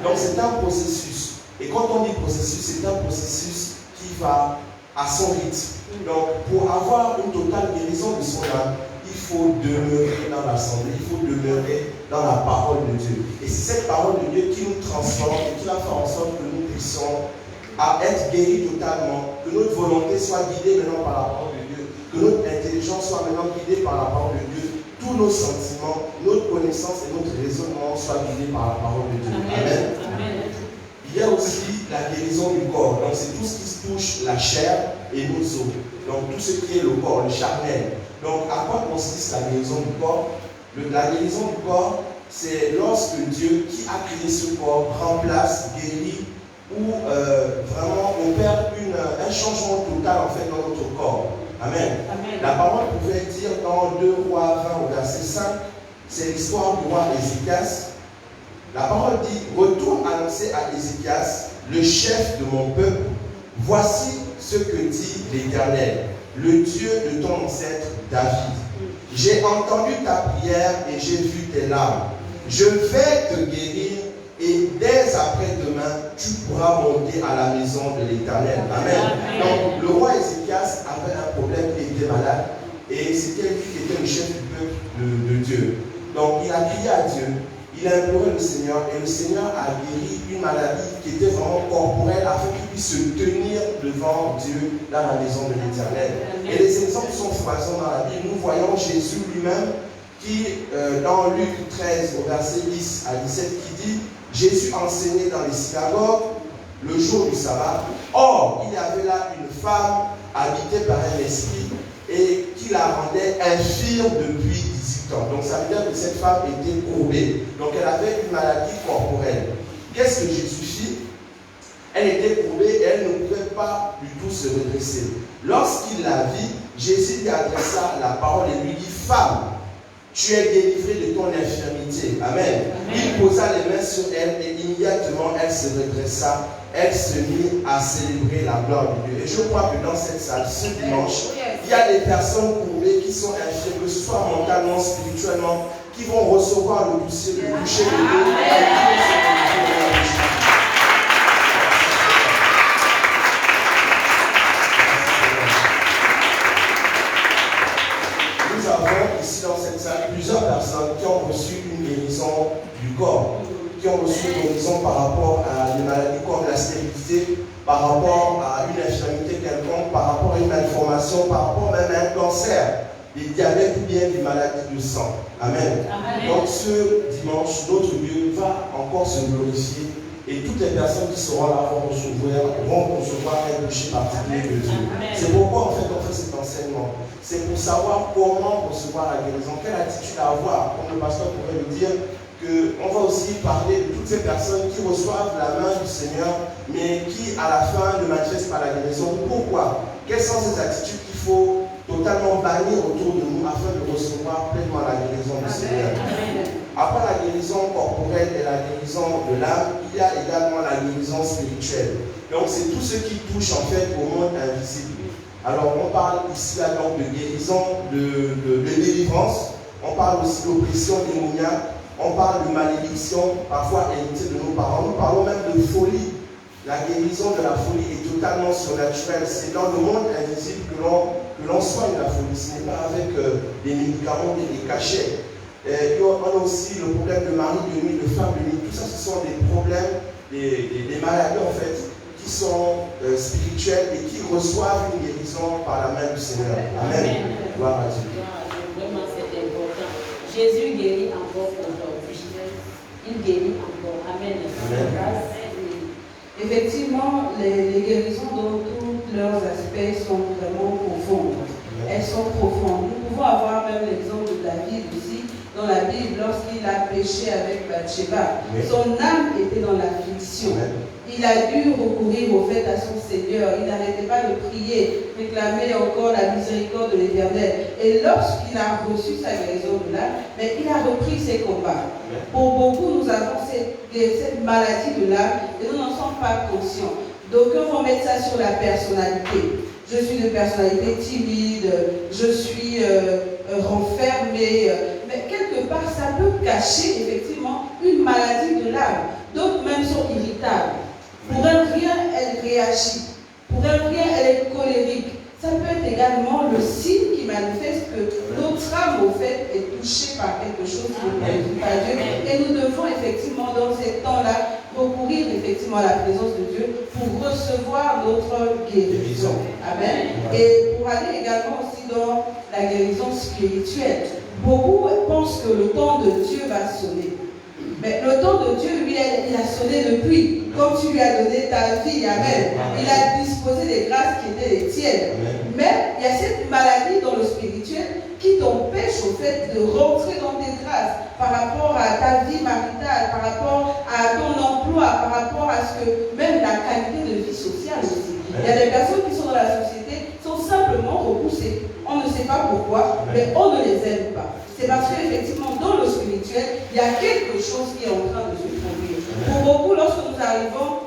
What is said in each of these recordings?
Donc c'est un processus. Et quand on dit processus, c'est un processus qui va à son rythme. Donc pour avoir une totale guérison de son âme, il faut demeurer dans l'assemblée, il faut demeurer dans la parole de Dieu. Et c'est cette parole de Dieu qui nous transforme et qui va faire en sorte que nous puissions être guéris totalement, que notre volonté soit guidée maintenant par la parole de Dieu, que notre intelligence soit maintenant guidée par la parole de Dieu, tous nos sentiments, notre connaissance et notre raisonnement soient guidés par la parole de Dieu. Amen. Amen. Il y a aussi la guérison du corps. Donc c'est tout ce qui touche la chair et nos os. Donc tout ce qui est le corps, le charnel. Donc à quoi consiste la guérison du corps? La guérison du corps, c'est lorsque Dieu qui a créé ce corps remplace, guérit ou vraiment opère un changement total en fait dans notre corps. Amen. Amen. La parole pouvait dire dans 2 Rois 20 au verset 5, c'est l'histoire du roi Ézéchias. La parole dit, retourne annoncer à Ézéchias, le chef de mon peuple, voici ce que dit l'Éternel, le Dieu de ton ancêtre David. J'ai entendu ta prière et j'ai vu tes larmes. Je vais te guérir et dès après-demain, tu pourras monter à la maison de l'Éternel. Amen. Donc, le roi Ézéchias avait un problème, il était malade et c'était lui qui était le chef du peuple de Dieu. Donc, il a crié à Dieu. Il a imploré le Seigneur et le Seigneur a guéri une maladie qui était vraiment corporelle afin qu'il puisse se tenir devant Dieu dans la maison de l'Éternel. Et les exemples sont foisonnants dans la Bible. Nous voyons Jésus lui-même qui, dans Luc 13, au verset 10 à 17, qui dit « Jésus enseignait dans les synagogues le jour du sabbat. Or, il y avait là une femme habitée par un esprit et qui la rendait infirme depuis 18 ans. Donc ça veut dire que cette femme était courbée. Donc elle avait une maladie corporelle. Qu'est-ce que Jésus fit? Elle était courbée et elle ne pouvait pas du tout se redresser. Lorsqu'il la vit, Jésus lui adressa la parole et lui dit, femme, tu es délivrée de ton infirmité. Amen. Il posa les mains sur elle et immédiatement elle se redressa. Elle se mit à célébrer la gloire de Dieu. Et je crois que dans cette salle, ce dimanche, il y a des personnes courbées qui sont infirmes, que ce soit mentalement, spirituellement, qui vont recevoir le toucher de Dieu. Nous avons ici dans cette salle plusieurs personnes qui ont reçu une guérison du corps, qui ont reçu une guérison par rapport à des maladies comme la stérilité, par rapport à une infirmité quelconque, par rapport à une malformation, par rapport même à un cancer, des diabètes ou bien des maladies de sang. Amen. Amen. Donc ce dimanche, notre Dieu va encore se glorifier et toutes les personnes qui seront là vont recevoir un toucher particulier de Dieu. C'est pourquoi en fait on fait cet enseignement. C'est pour savoir comment recevoir la guérison, quelle attitude avoir, comme le pasteur pourrait le dire. On va aussi parler de toutes ces personnes qui reçoivent la main du Seigneur, mais qui à la fin ne manifestent pas la guérison. Pourquoi? Quelles sont ces attitudes qu'il faut totalement bannir autour de nous afin de recevoir pleinement la guérison du Seigneur? Après la guérison corporelle et la guérison de l'âme, il y a également la guérison spirituelle. Donc c'est tout ce qui touche en fait au monde invisible. Alors on parle ici là donc de guérison, de délivrance, on parle aussi d'oppression démoniaque. On parle de malédiction, parfois héritée de nos parents. Nous parlons même de folie. La guérison de la folie est totalement surnaturelle. C'est dans le monde invisible que l'on soigne la folie. Ce n'est pas avec des médicaments et des cachets. On a aussi le problème de mari de nuit, de femme de nuit. Tout ça, ce sont des problèmes, des maladies en fait, qui sont spirituelles et qui reçoivent une guérison par la main du Seigneur. Amen. Gloire à Dieu. Vraiment, c'est important. Jésus guérit encore aujourd'hui. Il guérit encore. Amen. Amen. Effectivement, les guérisons dans tous leurs aspects sont vraiment profondes. Elles sont profondes. Nous pouvons avoir même l'exemple de David aussi, dans la Bible, lorsqu'il a péché avec Bathsheba. Son âme était dans l'affliction. Il a dû recourir au fait à son Seigneur. Il n'arrêtait pas de prier, réclamer encore la miséricorde de l'Éternel. Et lorsqu'il a reçu sa guérison de l'âme, il a repris ses combats. Pour beaucoup, nous avons cette maladie de l'âme et nous n'en sommes pas conscients. D'aucuns vont mettre ça sur la personnalité. Je suis de personnalité timide, je suis renfermée. Mais quelque part, ça peut cacher effectivement une maladie de l'âme. D'autres même sont irritables. Pour un rien, elle réagit. Pour un rien, elle est colérique. Ça peut être également le signe qui manifeste que notre âme, au fait, est touchée par quelque chose qui ne plaît pas Dieu. Et nous devons effectivement, dans ces temps-là, recourir effectivement à la présence de Dieu pour recevoir notre guérison. Amen. Et pour aller également aussi dans la guérison spirituelle. Beaucoup pensent que le temps de Dieu va sonner. Mais le temps de Dieu, lui, il a sonné depuis. Comme tu lui as donné ta vie, amen. Il a disposé des grâces qui étaient les tiennes. Mais il y a cette maladie dans le spirituel qui t'empêche au fait de rentrer dans tes grâces par rapport à ta vie maritale, par rapport à ton emploi, par rapport à ce que même la qualité de vie sociale aussi. Il y a des personnes qui sont dans la société, sont simplement repoussées. On ne sait pas pourquoi, mais on ne les aime pas. C'est parce qu'effectivement, dans le spirituel, il y a quelque chose qui est en train de se produire. Pour beaucoup, lorsque nous arrivons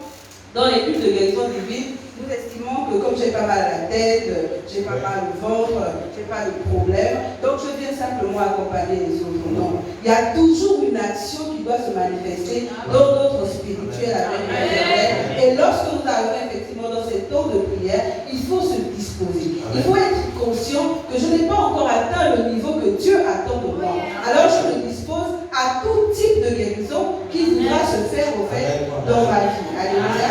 dans les cultes de guérison divine, nous estimons que comme j'ai pas mal à la tête, j'ai pas mal au ventre, j'ai pas de problème, donc je viens simplement accompagner les autres. Non. Il y a toujours une action qui doit se manifester dans notre spirituel avec l'Éternel. Et lorsque nous arrivons effectivement dans ces temps de prière, il faut se disposer. Il faut être conscient que je n'ai pas encore atteint le niveau que Dieu attend de moi. Alors je me dispose à tout type de guérison qui voudra se faire au fait dans ma vie. Alléluia.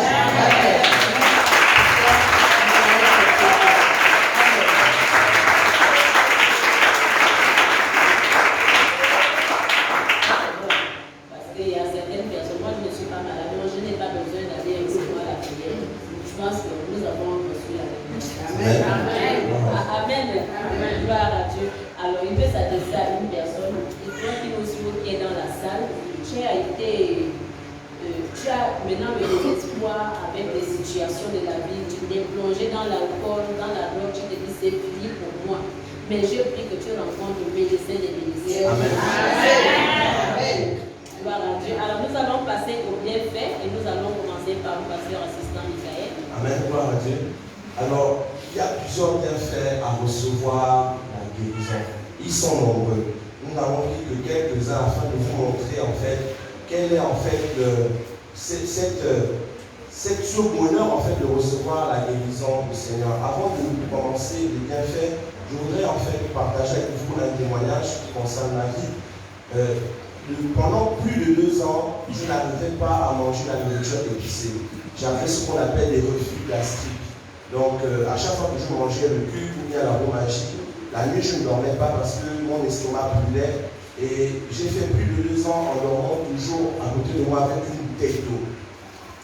Maintenant le désespoir avec les situations de la vie, tu t'es plongé dans l'alcool, dans la drogue, tu te dis c'est fini pour moi. Mais je prie que tu rencontres le médecin des médecins. Amen. Gloire à Dieu. Alors nous allons passer au bienfait et nous allons commencer par le pasteur assistant Michael. Amen, gloire à Dieu. Alors, il y a plusieurs bienfaits à recevoir la guérison. Ils sont nombreux. Nous n'avons pris que quelques-uns afin de vous montrer en fait quel est en fait ce bonheur en fait de recevoir la guérison du Seigneur. Avant de commencer les bienfaits, je voudrais en fait partager avec vous un témoignage qui concerne ma vie. Pendant plus de 2 ans, je n'arrivais pas à manger la nourriture épicée. J'avais ce qu'on appelle des reflux gastriques. Donc à chaque fois que je mangeais le cube ou bien la roue magique, la nuit je ne dormais pas parce que mon estomac brûlait. Et j'ai fait plus de 2 ans en dormant toujours à côté de moi avec une bouteille d'eau.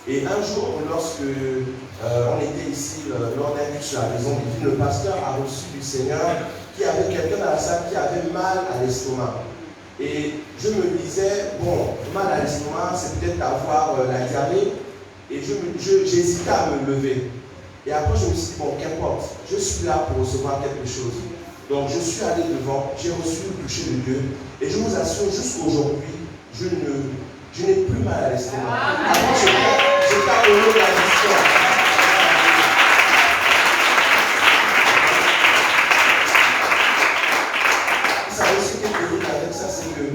Et un jour, lorsque on était ici lors d'un culte sur la maison divine, le pasteur a reçu du Seigneur qui avait quelqu'un dans la salle qui avait mal à l'estomac. Et je me disais, bon, mal à l'estomac, c'est peut-être avoir la diarrhée. Et j'hésitais à me lever. Et après, je me suis dit, bon, qu'importe, je suis là pour recevoir quelque chose. Donc, je suis allé devant, j'ai reçu le toucher de Dieu. Et je vous assure, jusqu'aujourd'hui, je n'ai plus mal à l'estomac. Avant, j'étais à l'eau de la mission. Vous savez ce qui est terrible avec ça, c'est que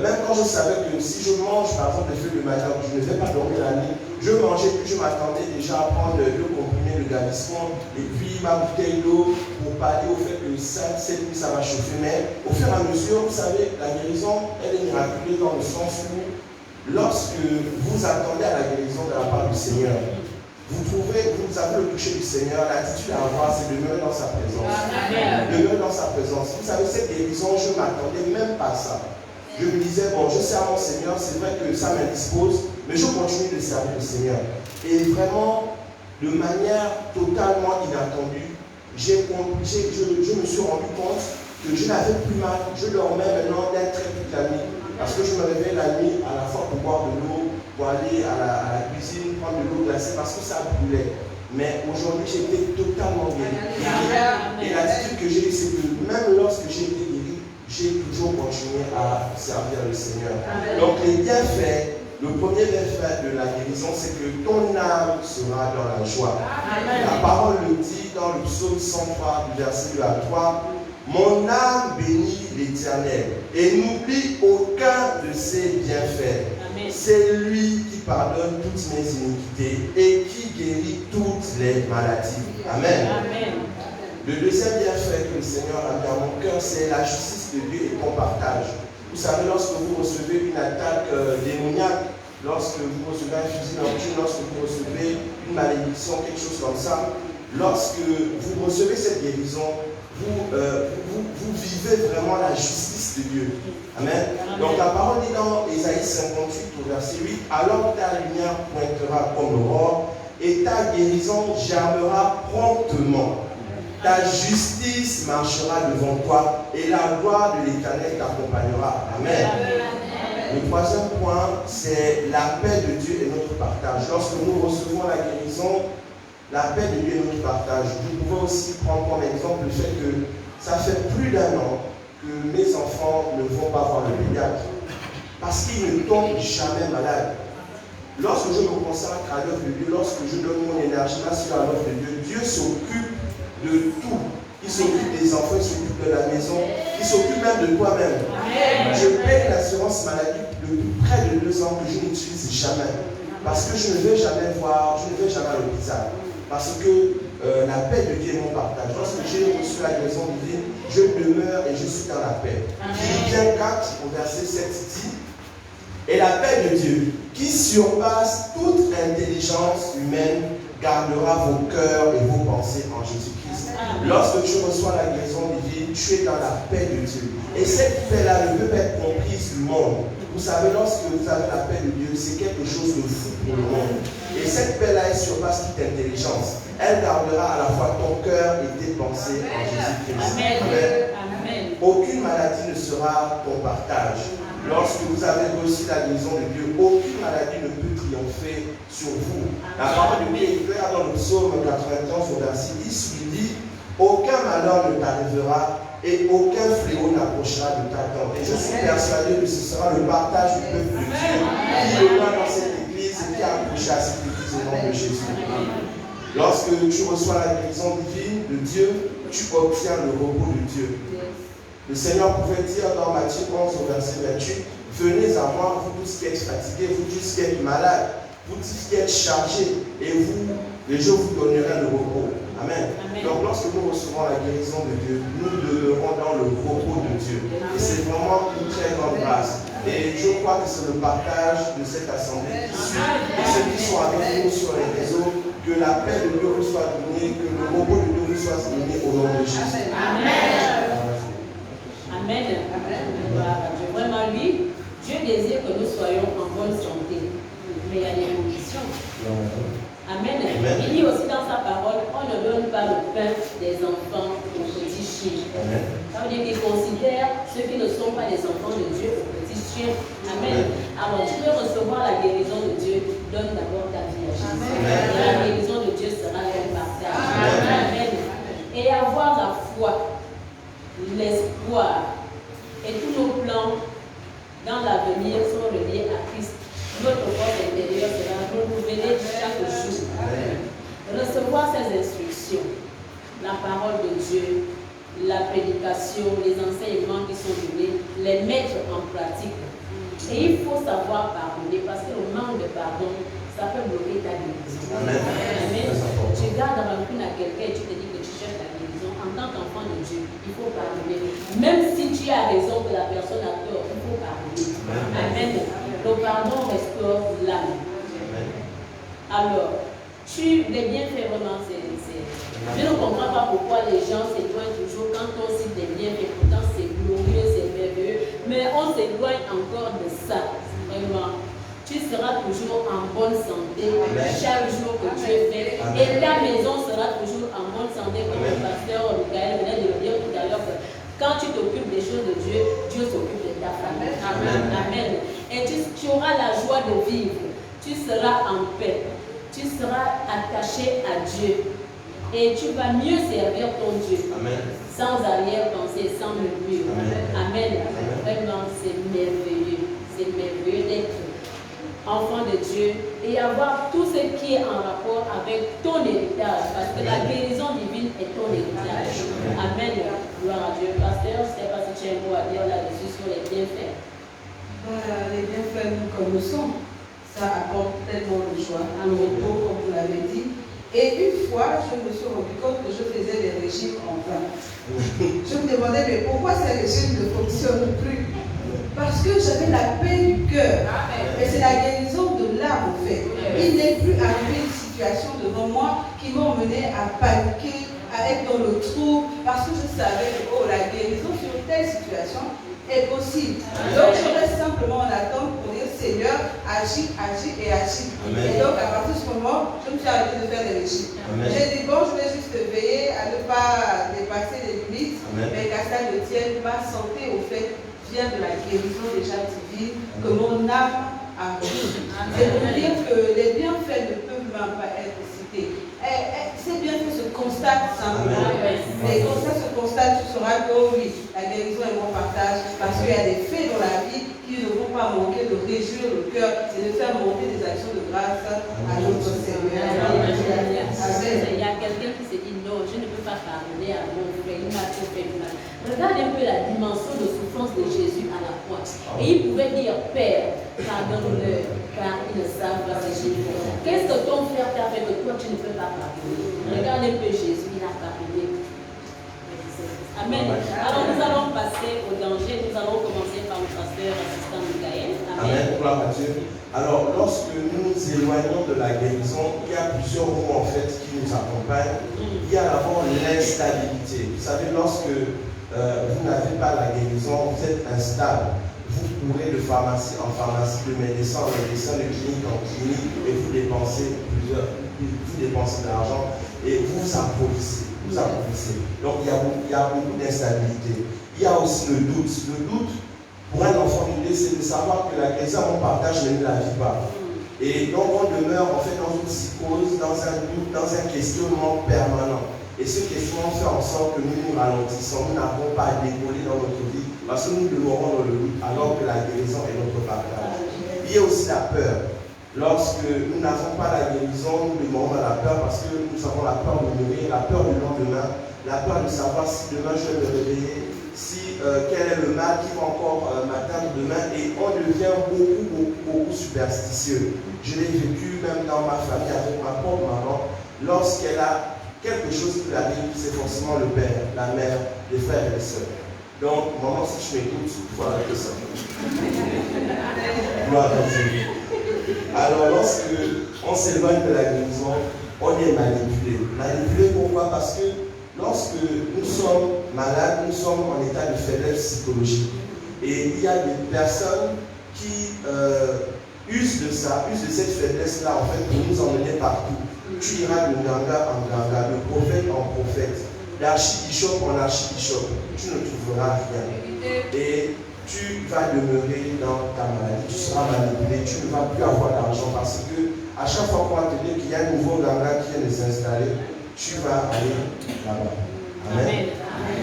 même quand je savais que si je mange, par exemple, les feuilles de manioc, je ne vais pas dormir la nuit, je mangeais, puis je m'attendais déjà à prendre le comprimé, le Gaviscon, et puis ma bouteille d'eau pour pallier au fait que cette nuit ça va chauffer. Mais au fur et à mesure, vous savez, la guérison, elle est miraculeuse dans le sens où, lorsque vous attendez à la guérison de la part du Seigneur, vous avez le toucher du Seigneur, l'attitude à avoir, c'est de demeurer dans sa présence. Demeurer dans sa présence. Vous savez, cette guérison, je ne m'attendais même pas à ça. Je me disais, bon, je sers mon Seigneur, c'est vrai que ça m'indispose, mais je continue de servir le Seigneur. Et vraiment, de manière totalement inattendue, je me suis rendu compte que je n'avais plus mal. Je dormais maintenant d'un trait toute la nuit. Parce que je me réveillais la nuit à la fois pour boire de l'eau, pour aller à la cuisine, prendre de l'eau glacée, parce que ça brûlait. Mais aujourd'hui, j'étais totalement guéri. Et l'attitude que j'ai eue, c'est que même lorsque j'ai été guéri, j'ai toujours continué à servir le Seigneur. Donc les bienfaits, le premier bienfait de la guérison, c'est que ton âme sera dans la joie. La parole le dit dans le psaume 103, du verset 2 à 3. Mon âme bénit l'Éternel et n'oublie aucun de ses bienfaits. C'est lui qui pardonne toutes mes iniquités et qui guérit toutes les maladies. Amen. Amen. Le deuxième bienfait que le Seigneur a mis à mon cœur, c'est la justice de Dieu et ton partage. Vous savez, lorsque vous recevez une attaque démoniaque, lorsque vous recevez un fusil nocturne, lorsque vous recevez une malédiction, quelque chose comme ça, lorsque vous recevez cette guérison, vous vivez vraiment la justice de Dieu. Amen. Donc la parole dit dans Ésaïe 58 au verset 8, alors ta lumière pointera comme l'aurore et ta guérison germera promptement. Ta justice marchera devant toi et la gloire de l'Éternel t'accompagnera. Amen. Le troisième point, c'est la paix de Dieu et notre partage. Lorsque nous recevons la guérison, la paix de Dieu et notre partage. Vous pouvez aussi prendre comme exemple le fait que ça fait plus d'1 an que mes enfants ne vont pas voir le pédiatre parce qu'ils ne tombent jamais malades. Lorsque je me consacre à l'œuvre de Dieu, lorsque je donne mon énergie là sur l'œuvre de Dieu, Dieu s'occupe de tout. Il s'occupe des enfants, il s'occupe de la maison, il s'occupe même de toi-même. Je paye l'assurance maladie depuis près de 2 ans que je n'utilise jamais. Parce que je ne vais jamais voir, je ne vais jamais à l'hôpital. Parce que la paix de Dieu est mon partage. Lorsque j'ai reçu la guérison divine, je demeure et je suis dans la paix. Philippiens 4 au verset 7 dit, et la paix de Dieu, qui surpasse toute intelligence humaine, gardera vos cœurs et vos pensées en Jésus-Christ. Lorsque tu reçois la guérison divine, tu es dans la paix de Dieu. Et cette paix-là ne peut pas être comprise du monde. Vous savez, lorsque vous avez la paix de Dieu, c'est quelque chose de fou pour le monde. Et cette paix-là, elle surpasse toute intelligence. Elle gardera à la fois ton cœur et tes pensées en Jésus-Christ. Amen. Amen. Aucune maladie ne sera ton partage. Lorsque vous avez reçu la guérison de Dieu, aucune maladie ne peut triompher sur vous. La parole de Dieu est claire dans le psaume 91 au verset 10, il dit, aucun malheur ne t'arrivera et aucun fléau n'approchera de ta tente. Et je suis persuadé que ce sera le partage du peuple de Dieu qui est là dans cette église et qui a accouché à cette église au nom de Jésus. Lorsque tu reçois la guérison divine de Dieu, tu obtiens le repos de Dieu. Le Seigneur pouvait dire dans Matthieu 11 au verset 28, venez à moi, vous tous qui êtes fatigués, vous tous qui êtes malades, vous tous qui êtes chargés, et je vous donnerai le repos. Amen. Amen. Donc lorsque nous recevons la guérison de Dieu, nous demeurons dans le repos de Dieu. Et c'est vraiment une très grande grâce. Et je crois que c'est le partage de cette assemblée qui suit, et ceux qui sont avec nous sur les réseaux, que la paix de Dieu vous soit donnée, que le repos de Dieu vous soit donné au nom de Jésus. Amen. Amen. Amen. Vraiment, lui, Dieu désire que nous soyons en bonne santé. Mais il y a des conditions. Amen. Amen. Il dit aussi dans sa parole, on ne donne pas le pain des enfants aux petits chiens. Ça veut dire qu'il considère ceux qui ne sont pas des enfants de Dieu aux petits chiens. Amen. Alors, tu veux recevoir la guérison de Dieu, donne d'abord ta vie à Jésus. Et la guérison de Dieu sera ton partage. Amen. Et avoir la foi, l'espoir et tous nos plans dans l'avenir sont reliés à Christ. Notre force intérieure sera renouvelée chaque jour. Recevoir ces instructions, la parole de Dieu, la prédication, les enseignements qui sont donnés, les mettre en pratique. Et il faut savoir pardonner parce que le manque de pardon, ça peut bloquer ta guérison. Amen. Amen. Tu gardes rancune à quelqu'un et tu te dis que tu cherches la guérison. En tant qu'enfant de Dieu, il faut pardonner. Même si tu as raison que la personne a tort, il faut pardonner. Amen. Le pardon restaure l'âme. Alors, les bienfaits vraiment, je ne comprends pas pourquoi les gens s'éloignent toujours quand on cite des bienfaits. Pourtant, c'est glorieux, c'est merveilleux. Mais on s'éloigne encore de ça. Vraiment. Tu seras toujours en bonne santé chaque jour que Dieu fait. Et ta maison sera toujours en bonne santé, comme le pasteur Michael venait de le dire tout à l'heure. Quand tu t'occupes des choses de Dieu, Dieu s'occupe de ta famille. Amen. Amen. Et tu auras la joie de vivre. Tu seras en paix. Tu seras attaché à Dieu. Et tu vas mieux servir ton Dieu. Amen. Sans arrière-pensée, sans murmure. Amen. Vraiment, c'est merveilleux. C'est merveilleux d'être enfant de Dieu et avoir tout ce qui est en rapport avec ton héritage. Parce que la guérison divine est ton héritage. Amen. Gloire à Dieu. Pasteur, je ne sais pas si tu as un mot à dire là-dessus sur les bienfaits. Les bienfaits, nous connaissons. ça apporte tellement de joie, un repos, comme vous l'avez dit. Et une fois, je me suis rendu compte que je faisais des régimes en vain. Je me demandais, mais pourquoi ces régimes ne fonctionnent plus? Parce que j'avais la paix du cœur. Et c'est la guérison de l'âme, en fait. Il n'est plus arrivé une situation devant moi qui m'a mené à paniquer, à être dans le trou, parce que je savais que la guérison sur telle situation est possible. Donc je reste simplement en attente pour dire Seigneur, agis, agis et agis. Et donc à partir de ce moment, je me suis arrêtée de faire des régimes. J'ai dit bon, je vais juste veiller à ne pas dépasser les limites, mais qu'à ça ne tienne, ma santé au fait vient de la guérison déjà divine que mon âme a reçue. C'est pour dire que les bienfaits ne peuvent même pas être cités. Ces bienfaits se constatent simplement. Et comme ça se constate, tu sauras que oui, la guérison est mon partage, parce qu'il y a des faits dans la vie qui ne vont pas manquer de réjouir le cœur et de faire monter des actions de grâce à notre Seigneur. Il y a quelqu'un qui se dit non, je ne peux pas pardonner à mon frère, il m'a trop fait mal. Regarde un peu la dimension de souffrance de Jésus à la croix. Et il pouvait dire, Père, pardonne-leur, car ils ne savent pas ce qu'ils font. Qu'est-ce que ton frère t'a fait que toi tu ne peux pas pardonner? Regarde un peu Jésus, il a pardonné. Amen. Alors nous allons passer au danger. Nous allons commencer par le pasteur assistant Michael. Amen. Gloire à Dieu. Alors lorsque nous nous éloignons de la guérison, il y a plusieurs mots en fait qui nous accompagnent. Il y a d'abord l'instabilité. Vous savez, lorsque vous n'avez pas la guérison, vous êtes instable. Vous courez de pharmacie en pharmacie, de médecin en médecin, de clinique en clinique, et vous dépensez de l'argent et vous appauvrissez. Donc il y a beaucoup d'instabilité. Il y a aussi le doute. Le doute, pour un enfant de Dieu, c'est de savoir que la guérison, on partage, mais ne la vit pas. Et donc on demeure en fait dans une psychose, dans un doute, dans un questionnement permanent. Et ce questionnement fait en sorte que nous nous ralentissons, nous n'avons pas à décoller dans notre vie, parce que nous demeurons dans le doute, alors que la guérison est notre partage. Il y a aussi la peur. Lorsque nous n'avons pas la guérison, nous demeurons dans la peur parce que nous avons la peur de mourir, la peur du lendemain, la peur de savoir si demain je vais me réveiller, si quel est le mal qui va encore m'atteindre demain, et on devient beaucoup superstitieux. Je l'ai vécu même dans ma famille avec ma propre maman. Lorsqu'elle a quelque chose qui l'arrive, c'est forcément le père, la mère, les frères et les sœurs. Donc, maman, si tu m'écoutes, il faut arrêter ça. Gloire à Dieu. Alors, lorsque on s'éloigne de la guérison, on est manipulé. Manipulé pourquoi? Parce que lorsque nous sommes malades, nous sommes en état de faiblesse psychologique. Et il y a des personnes qui usent de ça, usent de cette faiblesse-là, en fait, pour nous emmener partout. Tu iras de ganga en ganga, de prophète en prophète, d'archibishop en archibishop. Tu ne trouveras rien. Et tu vas demeurer dans ta maladie, tu seras manipulé, tu ne vas plus avoir d'argent parce que à chaque fois qu'on va te dire qu'il y a un nouveau ganga qui vient de s'installer, tu vas aller là-bas. Amen.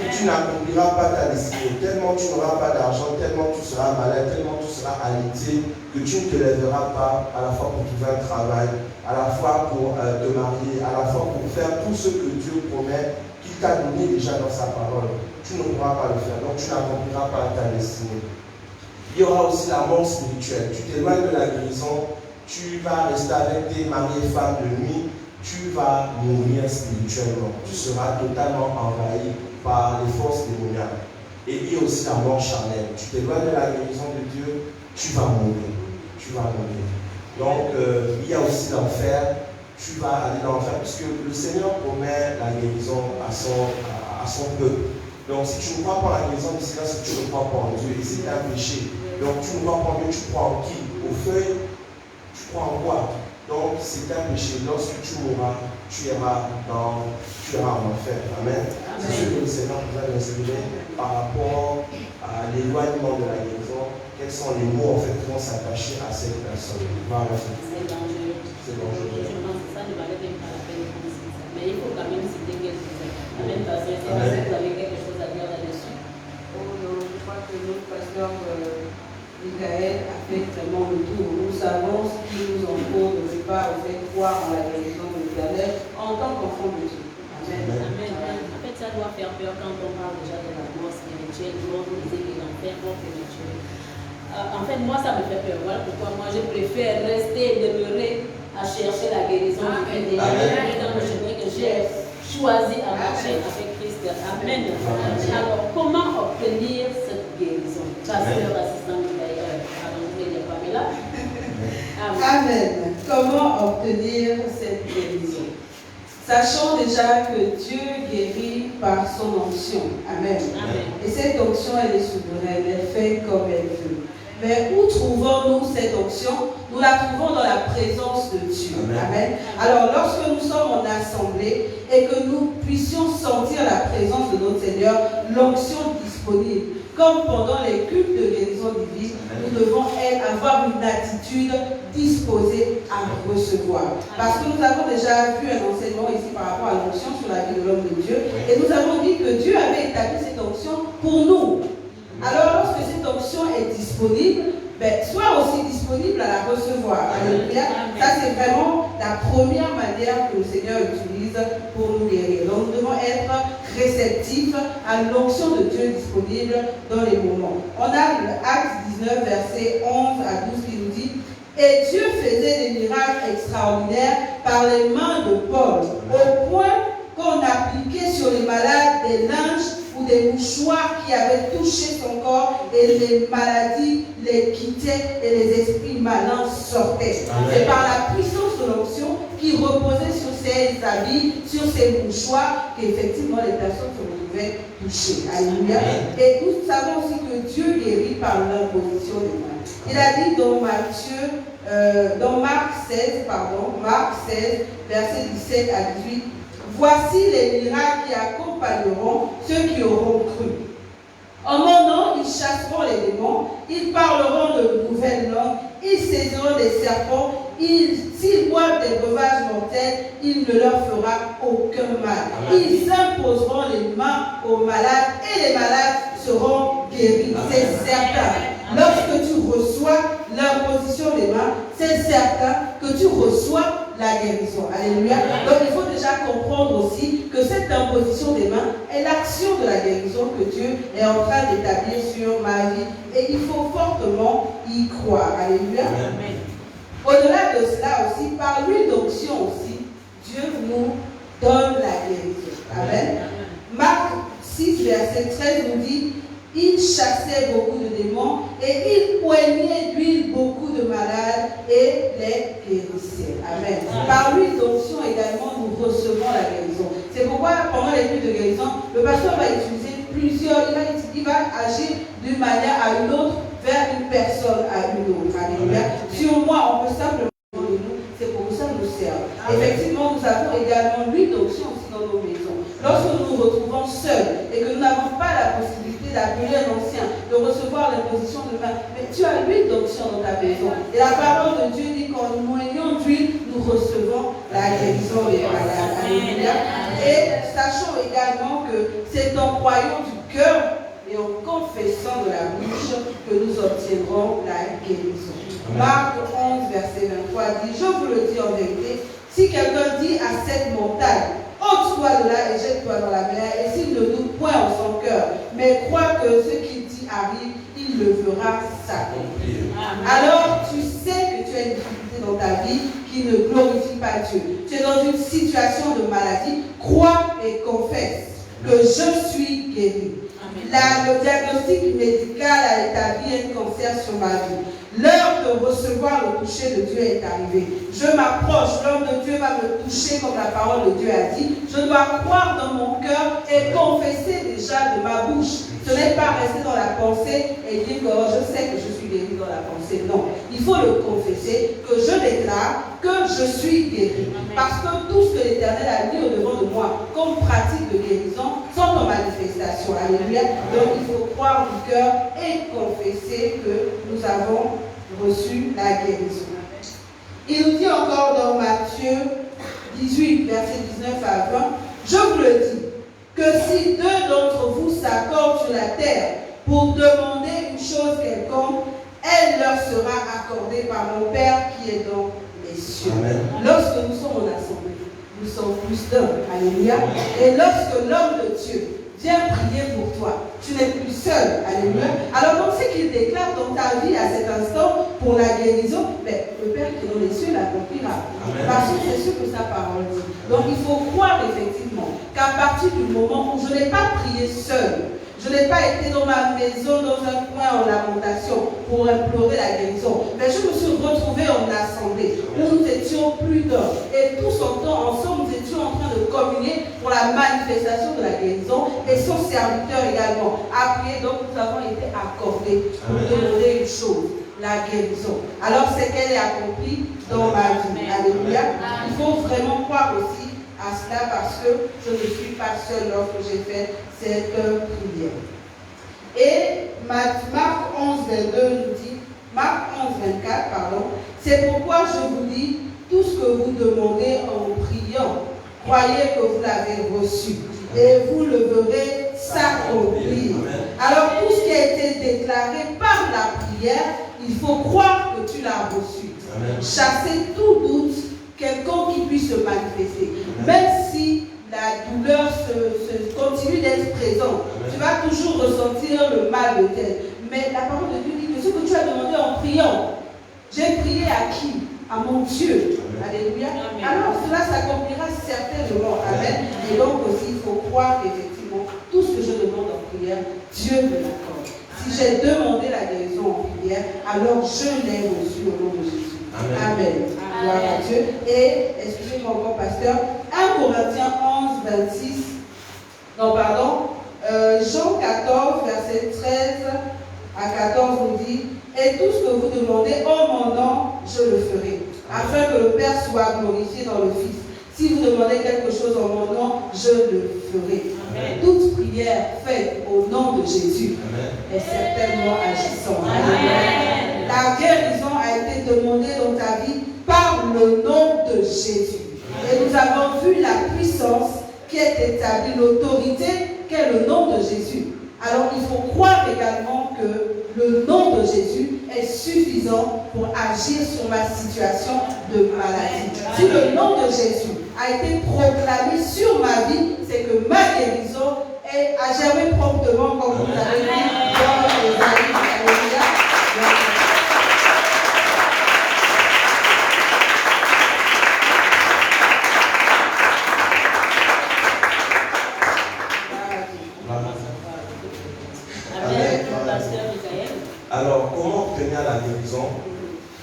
Tu n'accompliras pas ta destinée, tellement tu n'auras pas d'argent, tellement tu seras malade, tellement tu seras alité, que tu ne te lèveras pas à la fois pour trouver un travail, à la fois pour te marier, à la fois pour faire tout ce que Dieu promet, qu'il t'a donné déjà dans sa parole. Tu ne pourras pas le faire, donc tu n'accompliras pas ta destinée. Il y aura aussi la mort spirituelle. Tu t'éloignes de la guérison, tu vas rester avec tes maris et femmes de nuit, tu vas mourir spirituellement. Tu seras totalement envahi par les forces démoniaques. Et il y a aussi la mort charnelle. Tu t'éloignes de la guérison de Dieu, tu vas mourir. Tu vas mourir. Donc, il y a aussi l'enfer. Tu vas aller dans l'enfer, puisque le Seigneur promet la guérison à son peuple. Donc, si tu ne crois pas en la guérison du Seigneur, c'est que tu ne crois pas en Dieu. Et c'est un péché. Donc, tu ne crois pas en Dieu, tu crois en qui? Aux feuilles? Tu crois en quoi? Donc, c'est un péché. Lorsque tu mourras, tu iras en enfer. Amen. C'est ce que le Seigneur nous a inspiré par rapport à l'éloignement de la guérison. Quels sont les mots en fait qui vont s'attacher à cette personne? Voilà. C'est dangereux. C'est dangereux. Je pense que ça ne valait même pas la peine de penser ça. Mais il faut quand même citer quelque chose. Amen. Parce que vous avez quelque chose à dire là-dessus. Oh non, je crois que notre pasteur Michael a fait vraiment le tour. Nous savons ce qui nous encourt de ne pas croire en la guérison de l'Éternel en tant qu'enfant de Dieu. Amen. Amen. En fait, ça doit faire peur quand on parle déjà de la mort spirituelle. Nous disons que l'enfer, mort spirituelle. En fait, moi, ça me fait peur. Voilà pourquoi moi, je préfère rester, demeurer à chercher la guérison divine et dans le chemin que j'ai choisi à marcher avec Christ. Amen. Alors, comment obtenir cette guérison? Pasteur assistant d'ailleurs, Pamela. Amen. Comment obtenir cette guérison? Sachant déjà que Dieu guérit par son onction. Amen. Amen. Et cette onction, elle est souveraine, elle fait comme elle veut. Mais où trouvons-nous cette onction? Nous la trouvons dans la présence de Dieu. Amen. Alors, lorsque nous sommes en assemblée et que nous puissions sentir la présence de notre Seigneur, l'onction disponible, comme pendant les cultes de guérison divine, nous devons avoir une attitude disposée à recevoir. Parce que nous avons déjà vu un enseignement ici par rapport à l'onction sur la vie de l'homme de Dieu. Et nous avons dit que Dieu avait établi cette onction pour nous. Alors, lorsque cette onction est disponible, sois aussi disponible à la recevoir. Alléluia. Ça, c'est vraiment la première manière que le Seigneur utilise pour nous guérir. Donc, nous devons être réceptifs à l'onction de Dieu disponible dans les moments. On a Acte 19, versets 11 à 12 qui nous dit: et Dieu faisait des miracles extraordinaires par les mains de Paul, au point qu'on appliquait sur les malades des linges ou des mouchoirs qui avaient touché son corps, et les maladies les quittaient et les esprits malins sortaient. C'est par la puissance de l'onction qui reposait sur ses habits, sur ses mouchoirs, qu'effectivement les personnes se retrouvaient touchées. Alléluia. Et nous savons aussi que Dieu guérit par l'imposition des mains. Il a dit dans Marc 16, versets 17 à 18, voici les miracles qui accompagneront ceux qui auront cru. En mon nom, ils chasseront les démons, ils parleront de nouvelles langues, ils saisiront des serpents, s'ils boivent des breuvages mortels, il ne leur fera aucun mal. Ils imposeront les mains aux malades et les malades seront guéris. C'est certain. Lorsque tu reçois l'imposition des mains, c'est certain que tu reçois la guérison. Alléluia. Donc il faut déjà comprendre aussi que cette imposition des mains est l'action de la guérison que Dieu est en train d'établir sur ma vie. Et il faut fortement y croire. Alléluia. Amen. Au-delà de cela aussi, par l'huile d'onction aussi, Dieu nous donne la guérison. Amen. Marc 6, verset 13 nous dit: il chassait beaucoup de démons et il poignait d'huile beaucoup de malades et les guérissait. Amen. Par l'huile d'onction également, nous recevons la guérison. C'est pourquoi pendant les cultes de guérison, le pasteur va utiliser plusieurs, il va agir d'une manière à une autre vers une personne à une autre. Alléluia. Sur moi, on peut simplement de nous, c'est pour ça que nous servons. Effectivement, nous avons également l'huile d'onction aussi dans nos maisons. Lorsque nous nous retrouvons seuls et que nous n'avons pas la possibilité d'appeler un ancien, de recevoir l'imposition de main, mais tu as l'huile d'onction dans ta maison. Et la parole de Dieu dit qu'en moignant d'huile, nous recevons la guérison des malades. Alléluia. Et sachant également que c'est en croyant du cœur et en confessant de la bouche que nous obtiendrons la guérison. Marc 11, verset 23 dit: je vous le dis en vérité, si quelqu'un dit à cette montagne, ôte-toi de là et jette-toi dans la mer, et s'il ne doute point en son cœur, mais croit que ce qu'il dit arrive, il le verra s'accomplir. Alors tu sais que tu as une difficulté dans ta vie qui ne glorifie pas Dieu. Tu es dans une situation de maladie, crois et confesse que je suis guéri. Le diagnostic médical a établi un cancer sur ma vie. L'heure de recevoir le toucher de Dieu est arrivée. Je m'approche, l'homme de Dieu va me toucher comme la parole de Dieu a dit. Je dois croire dans mon cœur et confesser déjà de ma bouche. Ce n'est pas rester dans la pensée et dire que je sais que je suis guéri dans la pensée. Non, il faut le confesser, que je déclare que je suis guéri. Parce que tout ce que l'Éternel a mis au-devant de moi comme pratique de guérison sont en manifestation. Alléluia. Donc il faut croire du cœur et confesser que nous avons reçu la guérison. Il nous dit encore dans Matthieu 18, verset 19 à 20, je vous le dis, que si deux d'entre vous s'accordent sur la terre pour demander une chose quelconque, elle leur sera accordée par mon Père qui est dans les cieux. Amen. Lorsque nous sommes en assemblée, nous sommes plus d'un. Alléluia. Et lorsque l'homme de Dieu viens prier pour toi. Tu n'es plus seul. Alléluia. Alors donc ce qu'il déclare dans ta vie à cet instant pour la guérison, mais le Père qui est dans les cieux l'accomplira. Parce que c'est ce que sa parole dit. Donc il faut croire effectivement qu'à partir du moment où je n'ai pas prié seul, je n'ai pas été dans ma maison, dans un coin en lamentation pour implorer la guérison. Mais je me suis retrouvée en assemblée où nous étions plus d'un. Et tous ensemble, nous étions en train de communier pour la manifestation de la guérison. Et son serviteur également a prié. Donc nous avons été accordés pour demander une chose, la guérison. Alors c'est qu'elle est accomplie dans ma vie. Alléluia. Il faut vraiment croire aussi à cela parce que je ne suis pas seule lorsque j'ai fait cette prière. Et Marc 11, 22 nous dit, Marc 11, 24, pardon, c'est pourquoi je vous dis, tout ce que vous demandez en priant, croyez que vous l'avez reçu et vous le verrez s'accomplir. Alors tout ce qui a été déclaré par la prière, il faut croire que tu l'as reçu. Chasser tout doute, quelqu'un qui puisse se manifester. Même si la douleur continue d'être présente, tu vas toujours ressentir le mal de tête. Mais la parole de Dieu dit que ce que tu as demandé en priant, j'ai prié à qui? À mon Dieu. Alléluia. Alors cela s'accomplira certainement. Amen. Et donc aussi, il faut croire qu'effectivement, tout ce que je demande en prière, Dieu me l'accorde. Si j'ai demandé la guérison en prière, alors je l'ai reçu au nom de Jésus. Amen. Gloire à Dieu. Et, excusez-moi encore, pasteur, 1 Corinthiens 11, 26, non, pardon, Jean 14, verset 13 à 14 nous dit, et tout ce que vous demandez en mon nom, je le ferai, afin que le Père soit glorifié dans le Fils. Si vous demandez quelque chose en mon nom, je le ferai. Amen. Toute prière faite au nom de Jésus est certainement agissante. Amen. La guérison a été demandée dans ta vie par le nom de Jésus. Et nous avons vu la puissance qui est établie, l'autorité qu'est le nom de Jésus. Alors il faut croire également que le nom de Jésus est suffisant pour agir sur ma situation de maladie. Si le nom de Jésus a été proclamé sur ma vie, c'est que ma guérison est à germer promptement, comme vous l'avez dit dans les années. Alléluia. Alors, comment obtenir la guérison?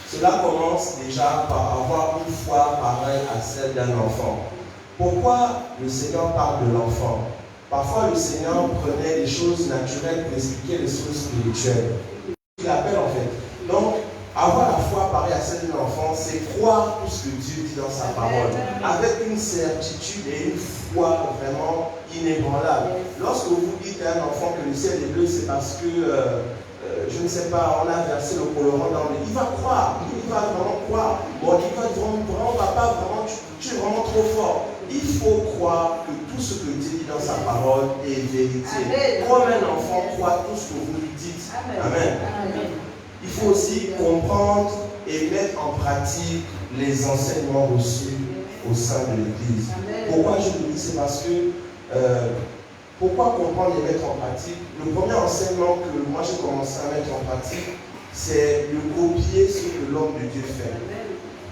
Cela commence déjà par avoir une foi pareille à celle d'un enfant. Pourquoi le Seigneur parle de l'enfant? Parfois, le Seigneur prenait des choses naturelles pour expliquer les choses spirituelles. Il appelle en fait. Donc, avoir la foi pareille à celle d'un enfant, c'est croire tout ce que Dieu dit dans sa parole, avec une certitude et une foi vraiment inébranlable. Lorsque vous dites à un enfant que le ciel est bleu, c'est parce que je ne sais pas, on a versé le colorant dans le... Il va croire, il va vraiment croire. Bon, il va vraiment, papa, vraiment, tu es vraiment trop fort. Il faut croire que tout ce que Dieu dit dans sa parole est vérité. Amen. Comme un enfant croit tout ce que vous lui dites. Amen. Amen. Il faut aussi comprendre et mettre en pratique les enseignements reçus au sein de l'Église. Pourquoi je le dis? C'est parce que pourquoi comprendre et mettre en pratique? Le premier enseignement que moi j'ai commencé à mettre en pratique, c'est de copier ce que l'homme de Dieu fait.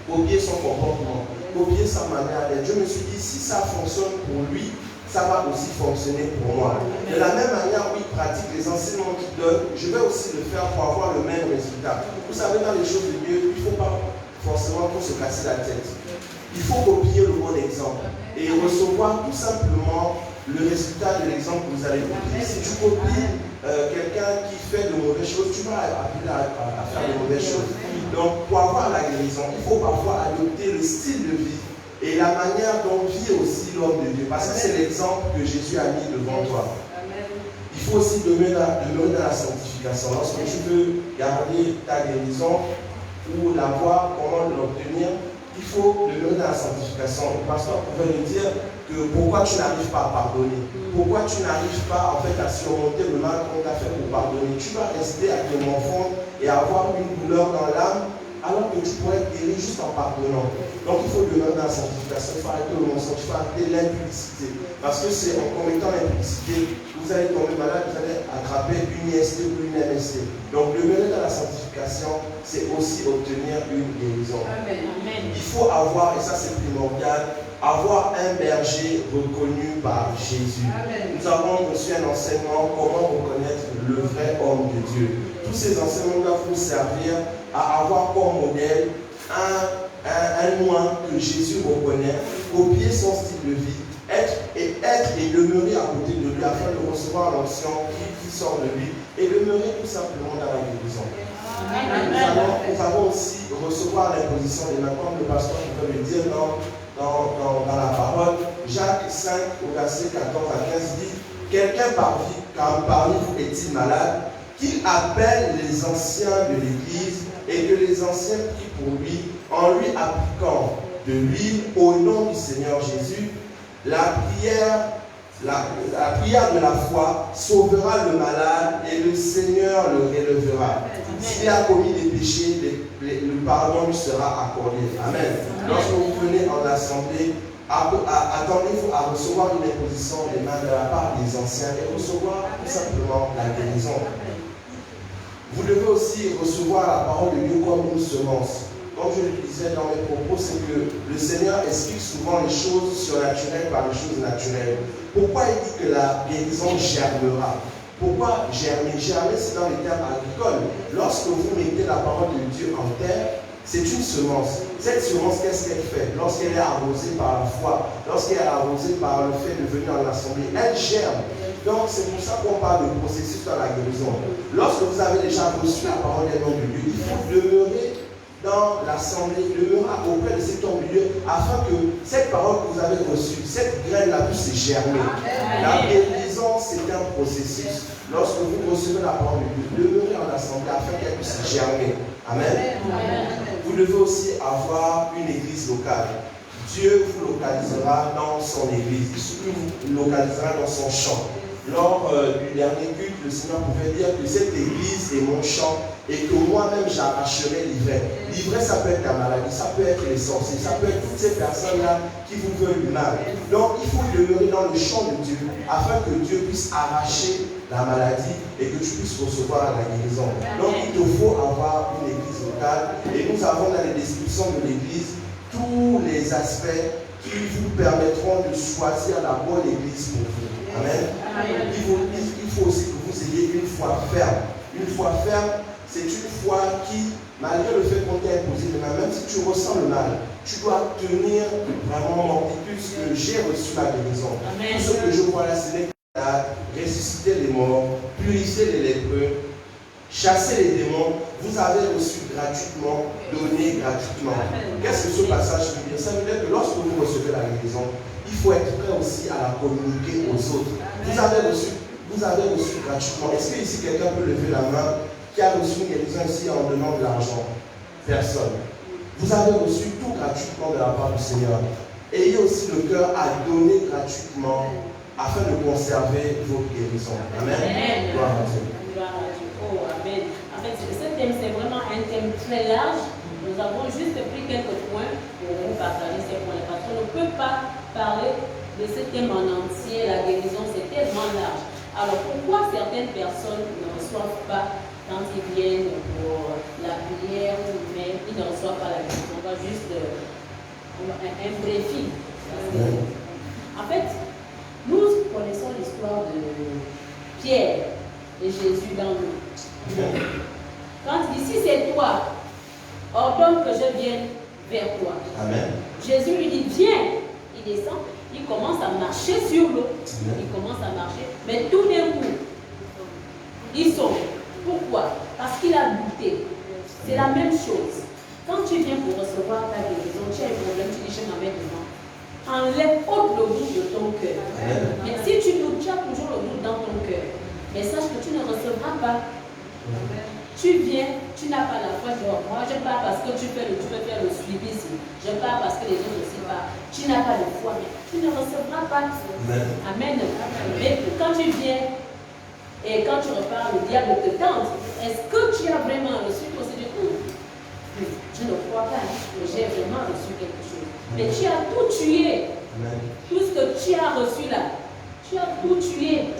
Copier son comportement, copier sa manière d'être. Je me suis dit, si ça fonctionne pour lui, ça va aussi fonctionner pour moi. De la même manière où il pratique les enseignements qu'il donne, je vais aussi le faire pour avoir le même résultat. Vous savez, dans les choses de Dieu, il ne faut pas forcément trop se casser la tête. Il faut copier le bon exemple et recevoir tout simplement le résultat de l'exemple que vous allez copier. Si tu copies quelqu'un qui fait de mauvaises choses, tu vas appeler à faire de mauvaises choses. Donc, pour avoir la guérison, il faut parfois adopter le style de vie et la manière dont vit aussi l'homme de Dieu. Parce que c'est l'exemple que Jésus a mis devant toi. Il faut aussi demeurer dans la sanctification. Lorsque tu veux garder ta guérison ou l'avoir, comment l'obtenir, il faut demeurer dans la sanctification. Le pasteur pouvait nous dire que pourquoi tu n'arrives pas à pardonner, pourquoi tu n'arrives pas en fait à surmonter le mal qu'on t'a fait pour pardonner. Tu vas rester à te morfondre et avoir une douleur dans l'âme alors que tu pourrais être guéri juste en pardonnant. Donc il faut demeurer dans la sanctification, il faut arrêter le mensonge, il faut arrêter l'impudicité. Parce que c'est en commettant l'impudicité, vous allez tomber malade, vous allez attraper une IST ou une MST. Donc demeurer dans la sanctification, c'est aussi obtenir une guérison. Amen. Il faut avoir, et ça c'est primordial, avoir un berger reconnu par Jésus. Amen. Nous avons reçu un enseignement, comment reconnaître le vrai homme de Dieu. Tous ces enseignements doivent nous servir à avoir comme modèle un moine que Jésus reconnaît, copier son style de vie, être et demeurer à côté de lui afin de recevoir l'onction qui sort de lui et demeurer tout simplement dans la guérison. Nous allons aussi recevoir l'imposition des mains, comme le pasteur peut le dire dans la parole. Jacques 5 au verset 14 à 15 dit: quelqu'un parmi vous est-il malade, qu'il appelle les anciens de l'Église et que les anciens prient pour lui en lui appliquant de l'huile au nom du Seigneur Jésus. La prière de la foi sauvera le malade et le Seigneur le relèvera. S'il a commis des péchés, le pardon lui sera accordé. Amen. Lorsque vous venez en assemblée, attendez-vous à recevoir une imposition des mains de la part des anciens et recevoir tout simplement la guérison. Vous devez aussi recevoir la parole de Dieu comme une semence. Comme je le disais dans mes propos, c'est que le Seigneur explique souvent les choses surnaturelles par les choses naturelles. Pourquoi il dit que la guérison germera? Pourquoi germer? Germer, c'est dans les termes agricoles. Lorsque vous mettez la parole de Dieu en terre, c'est une semence. Cette semence, qu'est-ce qu'elle fait? Lorsqu'elle est arrosée par la foi, lorsqu'elle est arrosée par le fait de venir en assemblée, elle germe. Donc c'est pour ça qu'on parle de processus dans la guérison. Lorsque vous avez déjà reçu la parole des noms de Dieu, il faut demeurer dans l'assemblée, demeurer auprès de cet homme de Dieu, afin que cette parole que vous avez reçue, cette graine-là puisse germer. La guérison, c'est un processus. Lorsque vous recevez la parole de Dieu, demeurez en assemblée afin qu'elle puisse germer. Amen. Vous devez aussi avoir une église locale. Dieu vous localisera dans son église. Il vous localisera dans son champ. Lors du dernier culte, le Seigneur pouvait dire que cette église est mon champ et que moi-même j'arracherai l'ivraie. L'ivraie, ça peut être la maladie, ça peut être les sorciers, ça peut être toutes ces personnes-là qui vous veulent du mal. Donc il faut demeurer dans le champ de Dieu afin que Dieu puisse arracher la maladie et que tu puisses recevoir la guérison. Donc il te faut avoir une église locale et nous avons dans les descriptions de l'église tous les aspects qui vous permettront de choisir la bonne église pour vous. Amen. Il faut aussi que vous ayez une foi ferme. Une foi ferme, c'est une foi qui, malgré le fait qu'on t'ait imposé le mal, même si tu ressens le mal, tu dois tenir vraiment mortitude que j'ai reçu la guérison. Amen. Tout ce que je vois là, c'est ressusciter les morts, purifier les lépreux, chasser les démons. Vous avez reçu gratuitement, donné gratuitement. Qu'est-ce que ce passage veut dire? Ça veut dire que lorsque vous recevez la guérison, il faut être prêt aussi à la communiquer aux autres. Vous avez reçu gratuitement. Est-ce que ici quelqu'un peut lever la main qui a reçu une guérison ici en donnant de l'argent? Personne. Vous avez reçu tout gratuitement de la part du Seigneur. Ayez aussi le cœur à donner gratuitement afin de conserver votre guérison. Amen. Gloire à Dieu. Gloire à Dieu. Oh, amen. En fait, ce thème, c'est vraiment un thème très large. Nous avons juste pris quelques points pour vous partager ces points. Parce qu'on ne peut pas parler de ce thème en entier. La guérison, c'est tellement large. Alors, pourquoi certaines personnes ne reçoivent pas quand ils viennent pour la prière, mais ils ne reçoivent pas la guérison? On va juste un briefing. En fait, nous connaissons l'histoire de Pierre et Jésus dans l'eau. Quand il dit, si c'est toi, ordonne que je vienne vers toi. Amen. Jésus lui dit, viens. Il descend, il commence à marcher sur l'eau. Il commence à marcher, mais tout d'un coup, il sauve. Pourquoi? Parce qu'il a douté. C'est la même chose. Quand tu viens pour recevoir ta guérison, tu as un problème, tu dis, je m'en mets devant. Enlève, ôte le doute de ton cœur. Mais si tu doutes, tu as toujours le doute dans ton cœur. Mais sache que tu ne recevras pas. Tu viens, tu n'as pas la foi. Moi, je pars parce que tu veux faire le suivi ici. Je pars parce que les autres aussi partent. Tu n'as pas de foi. Tu ne recevras pas. Amen. Mais quand tu viens et quand tu repars, le diable te tente. Est-ce que tu as vraiment reçu? Tu Je ne crois pas que j'ai vraiment reçu quelque chose. Mais tu as tout tué. Tout ce que tu as reçu là, tu as tout tué.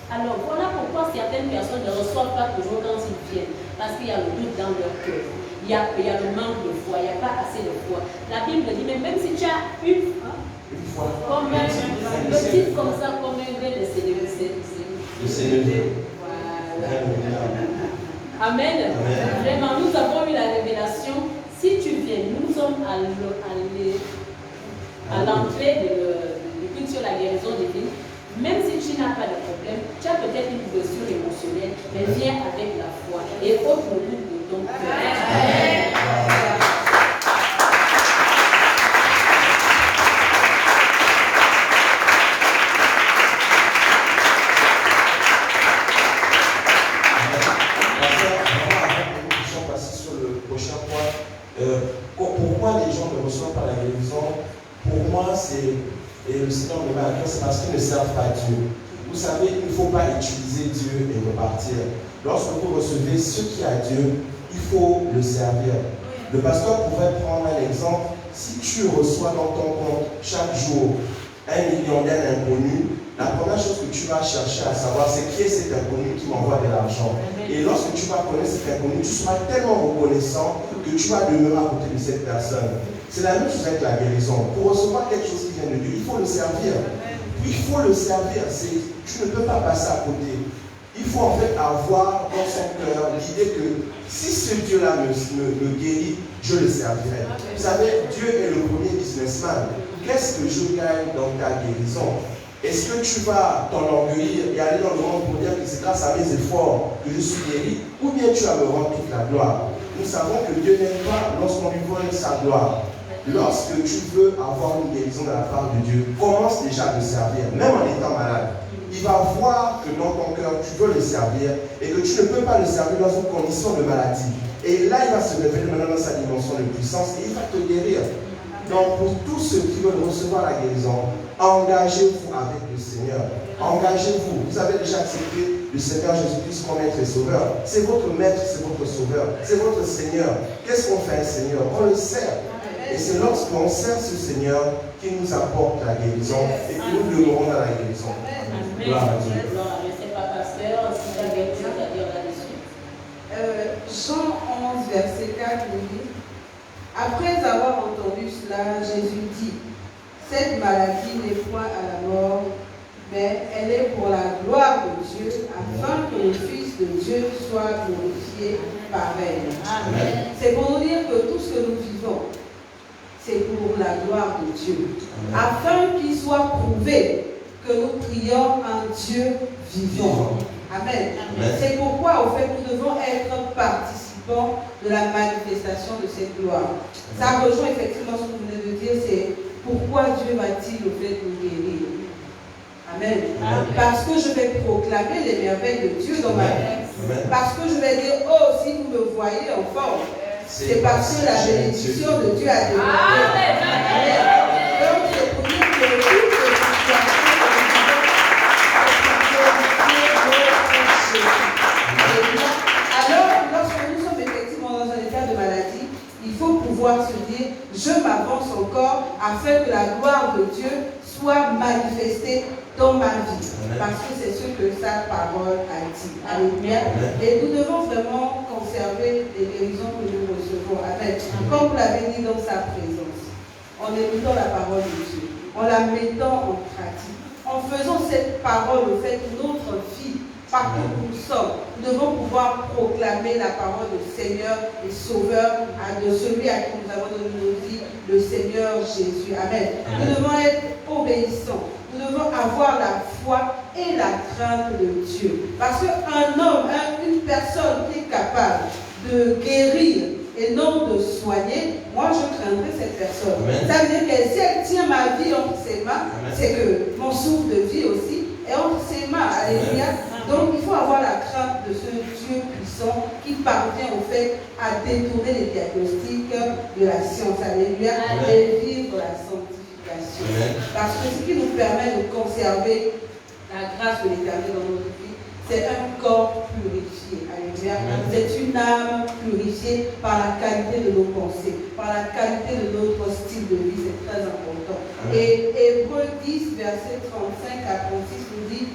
Alors voilà pourquoi certaines personnes ne reçoivent pas toujours quand ils viennent. Parce qu'il y a le doute dans leur cœur. Il y a le manque de foi. Il n'y a pas assez de foi. La Bible dit, mais même si tu as une foi, comme un petit comme ça, comme un grain de sénévé. Voilà. Amen. Vraiment, nous avons eu la révélation. Si tu viens, nous sommes à l'entrée de culture la guérison divine. Même si tu n'as pas de problème, tu as peut-être une blessure émotionnelle, mais viens avec la foi et ôte le doute de ton cœur. Pourquoi les gens ne reçoivent pas la guérison? Pour moi, et le Seigneur me met à cœur, c'est parce qu'ils ne servent pas Dieu. Vous savez, il ne faut pas utiliser Dieu et repartir. Lorsque vous recevez ce qui est à Dieu, il faut le servir. Le pasteur pourrait prendre un exemple. Si tu reçois dans ton compte chaque jour 1 million d'inconnus, la première chose que tu vas chercher à savoir, c'est qui est cet inconnu qui m'envoie de l'argent. Et lorsque tu vas connaître cet inconnu, tu seras tellement reconnaissant que tu vas demeurer à côté de cette personne. C'est la même chose avec la guérison. Pour recevoir quelque chose qui vient de Dieu, il faut le servir. Il faut le servir. Tu ne peux pas passer à côté. Il faut en fait avoir dans son cœur l'idée que si ce Dieu-là me guérit, je le servirai. Vous savez, Dieu est le premier businessman. Qu'est-ce que je gagne dans ta guérison? Est-ce que tu vas t'enorgueillir et aller dans le monde pour dire que c'est grâce à mes efforts que je suis guéri, ou bien tu vas me rendre toute la gloire? Nous savons que Dieu n'aime pas lorsqu'on lui vole sa gloire. Lorsque tu veux avoir une guérison de la part de Dieu, commence déjà à le servir, même en étant malade. Il va voir que dans ton cœur, tu veux le servir et que tu ne peux pas le servir dans une condition de maladie. Et là, il va se révéler maintenant dans sa dimension de puissance et il va te guérir. Donc, pour tous ceux qui veulent recevoir la guérison, engagez-vous avec le Seigneur. Engagez-vous. Vous avez déjà accepté le Seigneur Jésus-Christ comme maître et sauveur. C'est votre maître, c'est votre sauveur. C'est votre Seigneur. Qu'est-ce qu'on fait, Seigneur? On le sert. Et c'est lorsqu'on sert ce Seigneur qui nous apporte la guérison et que nous demeurons dans la guérison. Gloire à Dieu. Je ne sais pas, pasteur, si tu as quelque chose à dire là-dessus. Jean 11, verset 4 nous dit: après avoir entendu cela, Jésus dit: cette maladie n'est point à la mort, mais elle est pour la gloire de Dieu, afin que le Fils de Dieu soit glorifié par elle. C'est pour nous dire que tout ce que nous vivons, c'est pour la gloire de Dieu. Amen. Afin qu'il soit prouvé que nous prions un Dieu vivant. Amen. Amen. C'est pourquoi, au fait, nous devons être participants de la manifestation de cette gloire. Ça rejoint effectivement ce que vous venez de dire, c'est pourquoi Dieu va-t-il au fait nous guérir. Amen. Amen. Parce que je vais proclamer les merveilles de Dieu dans ma vie. Parce que je vais dire, oh, si vous me voyez en forme, c'est parce que la bénédiction de Dieu a démarré. Amen. Donc, c'est pour dire que toutes les situations alors, lorsque nous sommes effectivement dans un état de maladie, il faut pouvoir se dire, je m'avance encore afin que la gloire de Dieu soit manifestée dans ma vie. Parce que c'est ce que sa parole a dit. Alléluia. Et nous devons vraiment conserver les guérisons que nous recevons. Amen. Comme vous l'avez dit, dans sa présence, en écoutant la parole de Dieu, en la mettant en pratique, en faisant cette parole au fait notre vie, partout où nous sommes, nous devons pouvoir proclamer la parole du Seigneur et Sauveur, de celui à qui nous avons donné nos vies, le Seigneur Jésus. Amen. Nous devons être obéissants. Nous devons avoir la foi et la crainte de Dieu. Parce qu'un homme, une personne qui est capable de guérir et non de soigner, moi je craindrai cette personne. Amen. Ça veut dire que si elle tient ma vie entre ses mains, c'est que mon souffle de vie aussi est entre ses mains. Alléluia. Donc il faut avoir la crainte de ce Dieu puissant qui parvient au fait à détourner les diagnostics de la science. Alléluia. Et vivre la sanctification. Amen. Parce que ce qui nous permet de conserver la grâce de l'Éternel dans notre vie, c'est un corps purifié. Alléluia. C'est une âme purifiée par la qualité de nos pensées, par la qualité de notre style de vie. C'est très important. Et Hébreux 10, verset 35 à 36 nous dit: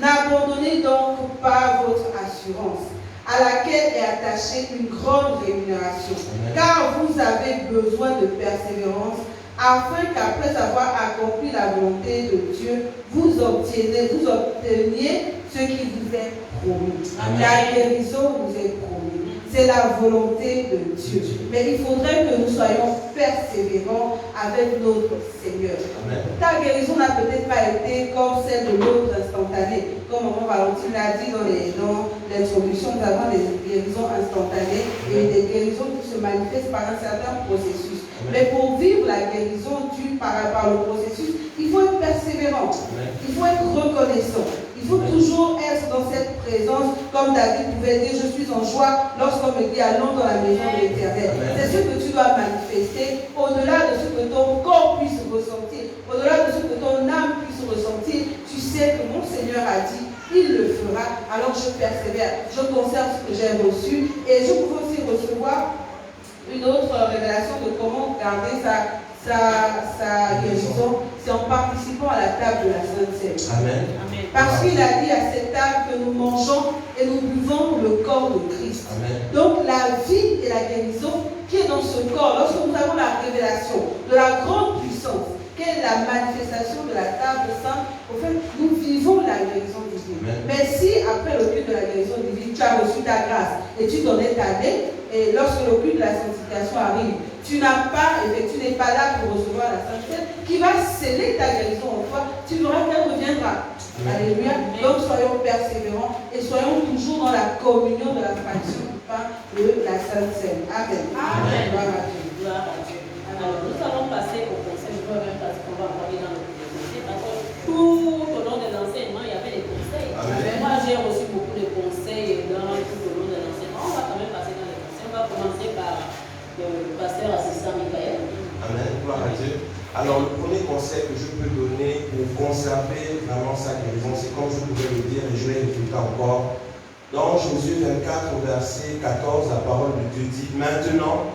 n'abandonnez donc pas votre assurance, à laquelle est attachée une grande rémunération, car vous avez besoin de persévérance, afin qu'après avoir accompli la volonté de Dieu, vous obteniez ce qui vous est promis. La guérison vous est promise. C'est la volonté de Dieu. Mais il faudrait que nous soyons persévérants avec notre Seigneur. Amen. Ta guérison n'a peut-être pas été comme celle de l'autre instantanée. Comme Maman Valentine l'a dit dans l'introduction, nous avons des guérisons instantanées et des guérisons qui se manifestent par un certain processus. Amen. Mais pour vivre la guérison due par le processus, il faut être persévérant. Amen. Il faut être reconnaissant. Il faut toujours être dans cette présence, comme David pouvait dire: je suis en joie lorsqu'on me dit allons dans la maison de l'Éternel. C'est ce que tu dois manifester, au-delà de ce que ton corps puisse ressentir, au-delà de ce que ton âme puisse ressentir. Tu sais que mon Seigneur a dit, il le fera, alors je persévère, je conserve ce que j'ai reçu, et je peux aussi recevoir une autre révélation de comment garder sa guérison, c'est en participant à la table de la Sainte Seine. Amen. Parce qu'il a dit à cette table que nous mangeons et nous buvons le corps de Christ. Amen. Donc la vie et la guérison qui est dans ce corps, lorsque nous avons la révélation de la grande puissance, quelle est la manifestation de la table sainte, au fait, nous vivons la guérison divine. Amen. Mais si après le culte de la guérison divine, tu as reçu ta grâce et tu t'en es allé, et lorsque le culte de la sanctification arrive, tu n'es pas là pour recevoir la sainteté qui va sceller ta guérison en toi. Tu verras qu'elle reviendra. Alléluia. Donc soyons persévérants et soyons toujours dans la communion de la fraction du pain de la Sainte Seine. Amen. Amen. Gloire à Dieu. Gloire à Dieu. Alors nous allons passer au conseil. Je veux même parce qu'on va parler dans le conseil. Parce que tout au long de l'enseignement, il y avait des conseils. Amen. Moi, j'ai reçu beaucoup de conseils tout au long de l'enseignement. On va quand même passer dans les conseils. On va commencer par le pasteur assistant Michael. Amen. Gloire à Dieu. Alors, le premier conseil que je peux donner pour conserver vraiment sa guérison, c'est comme je pouvais le dire, et je l'ai répété encore, dans Josué 24, verset 14, la parole de Dieu dit: maintenant,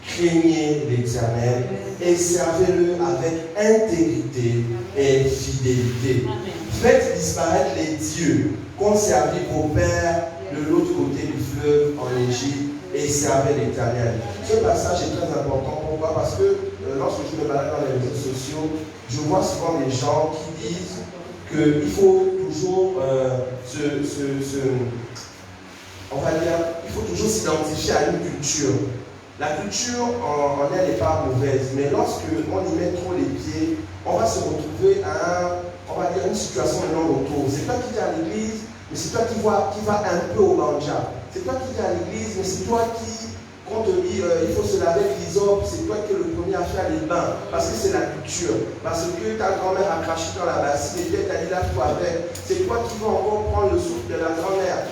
craignez l'Éternel et servez-le avec intégrité et fidélité. Amen. Faites disparaître les dieux qu'ont servi vos pères de l'autre côté du fleuve en Égypte et servez l'Éternel. Ce passage est très important. Pourquoi? Parce que lorsque je me balade dans les réseaux sociaux, je vois souvent des gens qui disent qu'il faut toujours il faut toujours s'identifier à une culture. La culture en elle n'est pas mauvaise, mais lorsque on y met trop les pieds, on va se retrouver à une situation de non-retour. C'est toi qui es à l'église, mais c'est toi qui va un peu au banja. C'est toi qui es à l'église, mais c'est toi qui, quand on te dit il faut se laver l'hysope, c'est toi qui es le premier à faire les bains, parce que c'est la culture. Parce que ta grand-mère a craché dans la bassine et peut-être t'as dit lave-toi avec. C'est toi qui vas encore prendre le souffle de la grand-mère.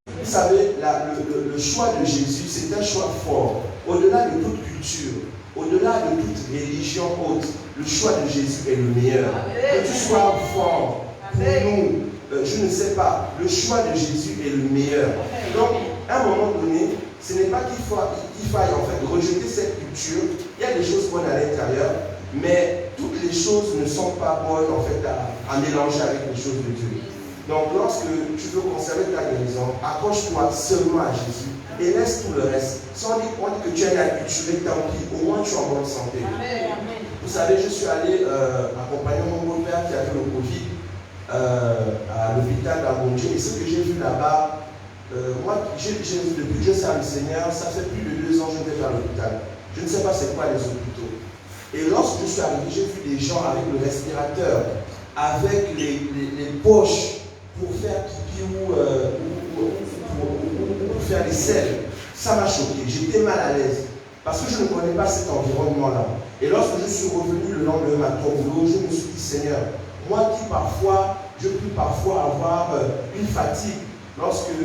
Vous savez, le choix de Jésus, c'est un choix fort. Au-delà de toute culture, au-delà de toute religion haute, le choix de Jésus est le meilleur. Que tu sois fort pour nous, je ne sais pas, le choix de Jésus est le meilleur. Donc, à un moment donné, ce n'est pas qu'il faille en fait rejeter cette culture. Il y a des choses bonnes à l'intérieur, mais toutes les choses ne sont pas bonnes en fait à mélanger avec les choses de Dieu. Donc, lorsque tu veux conserver ta guérison, accroche-toi seulement à Jésus et laisse tout le reste. Si on dit que tu es acculturé, tant pis, au moins tu es en bonne santé. Amen. Vous savez, je suis allé accompagner mon beau-père qui avait le Covid à l'hôpital d'Abondje, et ce que j'ai vu là-bas, moi, depuis que je sers le Seigneur, ça fait plus de 2 ans que je vais à l'hôpital. Je ne sais pas c'est quoi les hôpitaux. Et lorsque je suis arrivé, j'ai vu des gens avec le respirateur, avec les poches pour faire pipi ou pour faire les selles. Ça m'a choqué, j'étais mal à l'aise parce que je ne connais pas cet environnement-là. Et lorsque je suis revenu le lendemain à ton boulot, je me suis dit: Seigneur, moi qui je peux parfois avoir une fatigue, lorsque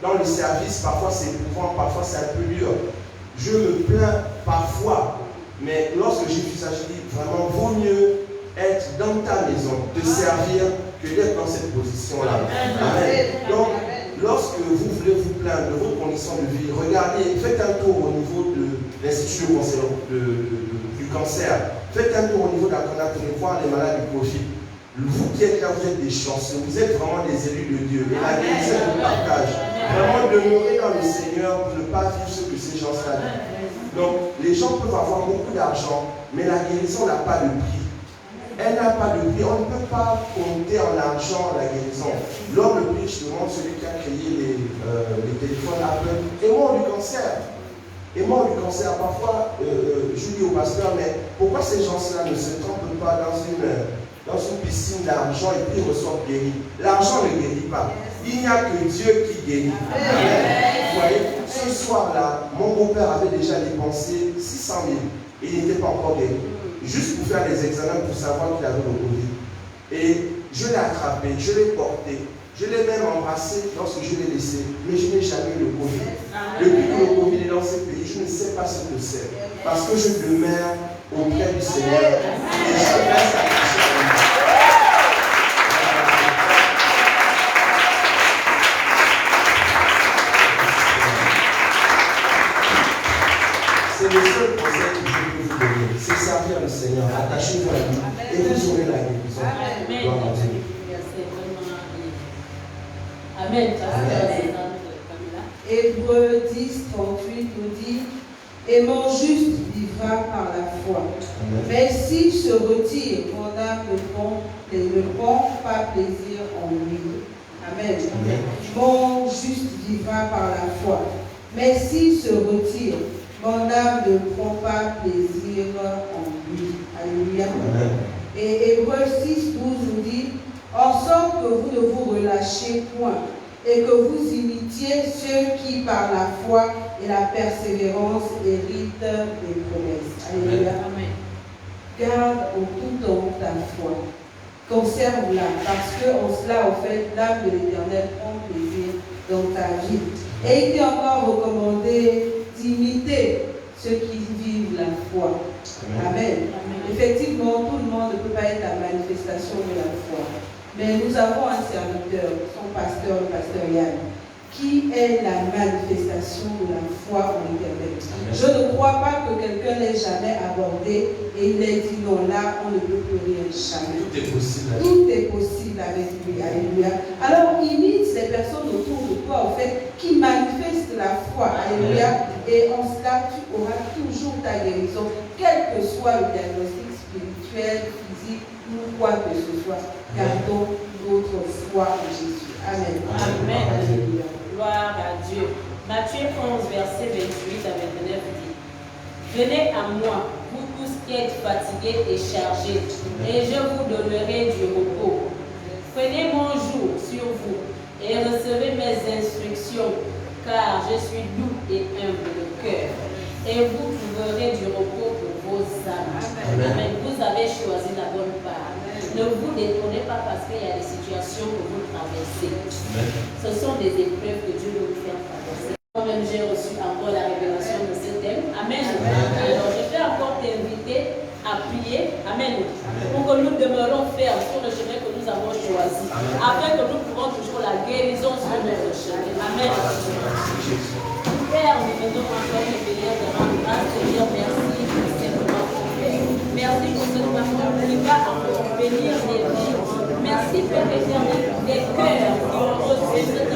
dans le service, parfois c'est éprouvant, parfois c'est un peu dur. Je me plains parfois, mais lorsque j'ai vu ça, je dis vraiment, vaut mieux être dans ta maison, te servir, que d'être dans cette position-là. Amen. Donc, lorsque vous voulez vous plaindre de votre condition de vie, regardez, faites un tour au niveau de l'Institut du cancer. Faites un tour au niveau de la CONAC pour voir les malades du Covid. Vous qui êtes là, vous êtes des chanceux, vous êtes vraiment des élus de Dieu. Et la guérison vous partage. Vraiment demeurer dans le Seigneur pour ne pas vivre ce que ces gens-là vivent. Donc, les gens peuvent avoir beaucoup d'argent, mais la guérison n'a pas de prix. Elle n'a pas de prix. On ne peut pas compter en argent la guérison. L'homme le plus riche du monde, celui qui a créé les téléphones Apple, est mort du cancer. Est mort du cancer. Parfois, je dis au pasteur, mais pourquoi ces gens-là ne se trompent pas dans une piscine d'argent et puis ils reçoivent guéri? L'argent ne guérit pas. Il n'y a que Dieu qui guérit. Vous voyez, ce soir-là, mon beau-père avait déjà dépensé 600 000 et il n'était pas encore guéri. Juste pour faire des examens pour savoir qu'il avait le Covid. Et je l'ai attrapé, je l'ai porté, je l'ai même embrassé lorsque je l'ai laissé, mais je n'ai jamais eu le Covid. Depuis que le Covid est dans ce pays, je ne sais pas ce que c'est. Parce que je demeure auprès du Seigneur et je reste attaché à lui. C'est le seul conseil que je peux vous donner, c'est servir le Seigneur, attachez-vous à lui et vous aurez la guérison. Amen. Hébreux 10, 38 nous dit: et mon juste vivra par la foi. Mais s'il se retire, mon âme ne prend pas plaisir en lui. Amen. Mon juste vivra par la foi. Mais s'il se retire, mon âme ne prend pas plaisir en lui. Alléluia. Et Hébreux 6, 12 nous dit: en sorte que vous ne vous relâchez point et que vous imitiez ceux qui par la foi et la persévérance héritent des promesses. Alléluia. Garde en tout temps ta foi. Conserve-la, parce que en cela, en fait, l'âme de l'Éternel prend plaisir dans ta vie. Et il t'est encore recommandé d'imiter ceux qui vivent la foi. Amen. Effectivement, tout le monde ne peut pas être la manifestation de la foi. Mais nous avons un serviteur, son pasteur, le pasteur Yann, qui est la manifestation de la foi en l'Éternel. Je ne crois pas que quelqu'un l'ait jamais abordé et il ait dit non, là, on ne peut plus rien, jamais. Tout est possible. Tout est possible avec lui. Alléluia. Alors, imite les personnes autour de toi, en fait, qui manifestent la foi. Alléluia. Et en cela, tu auras toujours ta guérison, quel que soit le diagnostic spirituel, physique ou quoi que ce soit. Gardons notre foi en Jésus. Amen. Amen. Alléluia. Gloire à Dieu. Matthieu 11, verset 28 à 29 dit: venez à moi, vous tous qui êtes fatigués et chargés, et je vous donnerai du repos. Prenez mon joug sur vous et recevez mes instructions, car je suis doux et humble de cœur, et vous trouverez du repos pour vos âmes. Amen. Vous avez choisi la bonne part. Ne vous détournez pas parce qu'il y a des situations que vous traversez. Ce sont des épreuves que Dieu veut vous faire traverser. Moi-même, j'ai reçu encore la révélation de ce thème. Amen. Alors, je vais encore t'inviter à prier. Amen. Pour que nous demeurons fermes sur le chemin que nous avons choisi. Afin que nous pourrons toujours la guérison sur notre chemin. Amen. Père, nous venons encore te bénir, te rendre grâce, te dire merci pour cette parole. Merci pour cette parole qui va encore bénir les vies. Merci, Père éternel, des cœurs qui ont reçu cette